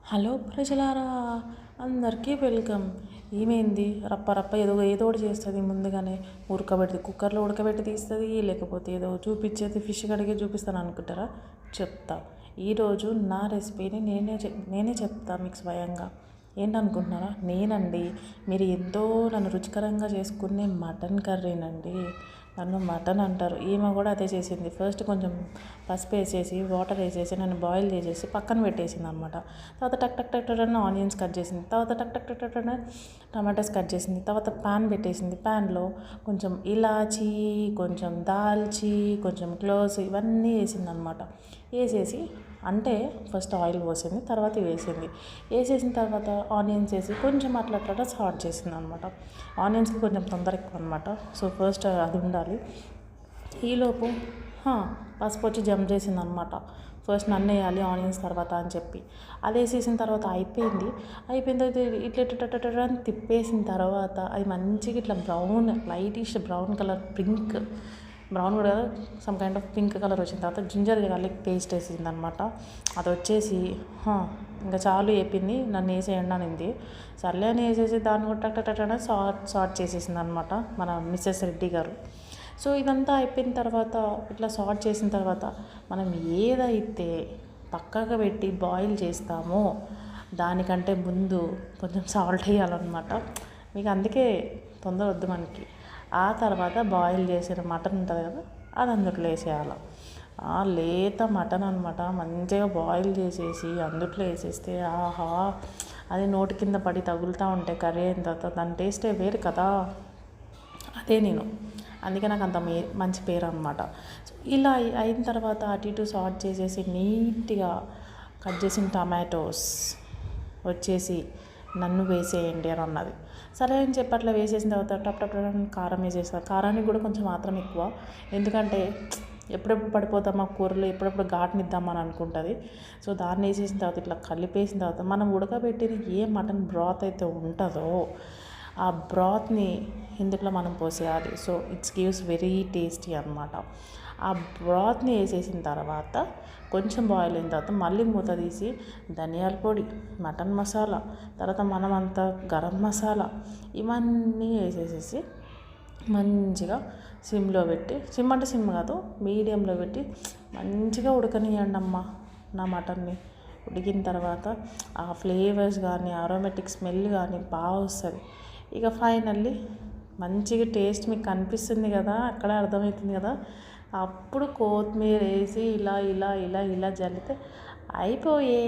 Hello ప్రజలారా, అందరికీ welcome. ఏమైంది రప్ప రప్ప ఏదో ఒకటి చేస్తుంది. ముందుగానే ఉడకబెట్టి కుక్కర్లో ఉడకబెట్టి తీస్తుంది, లేకపోతే ఏదో చూపించేది ఫిష్ కడిగే చూపిస్తాను అనుకుంటారా? చెప్తా. ఈరోజు నా రెసిపీని నేనే చెప్తా మీకు స్వయంగా. ఏంటనుకుంటున్నారా? నేనండి. మీరు ఎంతో నన్ను రుచికరంగా చేసుకునే మటన్ కర్రీనండి. నన్ను మటన్ అంటారు. ఈమె కూడా అదే చేసింది. ఫస్ట్ కొంచెం పసుపు వేసేసి వాటర్ వేసేసి నన్ను బాయిల్ చేసేసి పక్కన పెట్టేసింది అనమాట. తర్వాత టక్ టక్ టక్ టక్ ఆనియన్స్ కట్ చేసింది. తర్వాత టక్ టక్ టక్ టక్ టమాటాస్ కట్ చేసింది. తర్వాత ప్యాన్ పెట్టేసింది. ప్యాన్లో కొంచెం ఇలాచీ, కొంచెం దాల్చి, కొంచెం క్లోవ్స్ ఇవన్నీ వేసింది అనమాట. వేసేసి అంటే ఫస్ట్ ఆయిల్ పోసింది, తర్వాత వేసింది. వేసేసిన తర్వాత ఆనియన్స్ వేసి కొంచెం అట్లా సాట్ చేసింది అనమాట. ఆనియన్స్కి కొంచెం తొందర ఎక్కువ అనమాట. సో ఫస్ట్ అది ఉండాలి. ఈలోపు పసుపు వచ్చి జంప్ చేసింది అనమాట. ఫస్ట్ నన్ను వేయాలి ఆనియన్స్ తర్వాత అని చెప్పి అది వేసేసిన తర్వాత అయిపోయింది. అయిపోయిన తర్వాత ఇట్లా అని తిప్పేసిన తర్వాత అది మంచిగా ఇట్లా brown, lightish brown colour, brown కూడా some kind of pink colour వచ్చిన తర్వాత జింజర్ గార్లిక్ పేస్ట్ వేసింది అనమాట. అది వచ్చేసి ఇంకా చాలు వేపింది, నన్ను వేసేయండి అనింది. సర్లే అని వేసేసి దాన్ని కూడా టక్ టక్ టక్ సాట్ చేసేసింది అనమాట మన మిస్సెస్ రెడ్డి గారు. సో ఇదంతా అయిపోయిన తర్వాత ఇట్లా సాట్ చేసిన తర్వాత మనం ఏదైతే పక్కగా పెట్టి బాయిల్ చేస్తామో దానికంటే ముందు కొంచెం సాల్ట్ వేయాలన్నమాట. మీకు అందుకే తొందర వద్దు మనకి. ఆ తర్వాత బాయిల్ చేసిన మటన్ ఉంటుంది కదా, అది అందులో వేసేయాలి. లేత మటన్ అనమాట. మంచిగా బాయిల్ చేసేసి అందులో వేసేస్తే ఆహా, అది నోటి కింద పడి తగులుతూ ఉంటే కర్రీ అయిన తర్వాత దాని టేస్టే వేరు కదా. అదే నేను, అందుకే నాకు అంత మంచి పేరు అనమాట. సో ఇలా అయిన తర్వాత అటు ఇటు సాట్ చేసేసి నీట్గా కట్ చేసిన టమాటోస్ వచ్చేసి నన్ను వేసేయండి అని అన్నది. సరే అని చెప్పి అట్లా వేసేసిన తర్వాత టప్ టప్ కారం వేసేస్తారు. కారానికి కూడా కొంచెం మాత్రం ఎక్కువ, ఎందుకంటే ఎప్పుడెప్పుడు పడిపోతామా కూరలు, ఎప్పుడెప్పుడు ఘాటునిద్దామని అనుకుంటుంది. సో దాన్ని వేసేసిన తర్వాత ఇట్లా కలిపేసిన తర్వాత మనం ఉడకబెట్టిన ఏ మటన్ బ్రాత్ అయితే ఉంటుందో ఆ బ్రాత్ని ఇందులో మనం పోసేయాలి. So it's gives very tasty అనమాట. ఆ బ్రాత్ని వేసేసిన తర్వాత కొంచెం బాయిల్ అయిన తర్వాత మళ్ళీ మూత తీసి ధనియాల పొడి, మటన్ మసాలా, తర్వాత మనమంతా గరం మసాలా ఇవన్నీ వేసేసేసి మంచిగా సిమ్లో పెట్టి, సిమ్ అంటే సిమ్ కాదు మీడియంలో పెట్టి మంచిగా ఉడకనియండి అమ్మ నా మటన్ని. ఉడికిన తర్వాత ఆ ఫ్లేవర్స్ కానీ అరోమేటిక్ స్మెల్ కానీ బాగా వస్తుంది. ఇక ఫైనల్లీ మంచిగా టేస్ట్ మీకు కనిపిస్తుంది కదా, అక్కడ అర్థమవుతుంది కదా. అప్పుడు కొత్తిమీర వేసి ఇలా ఇలా ఇలా ఇలా జల్లితే అయిపోయే.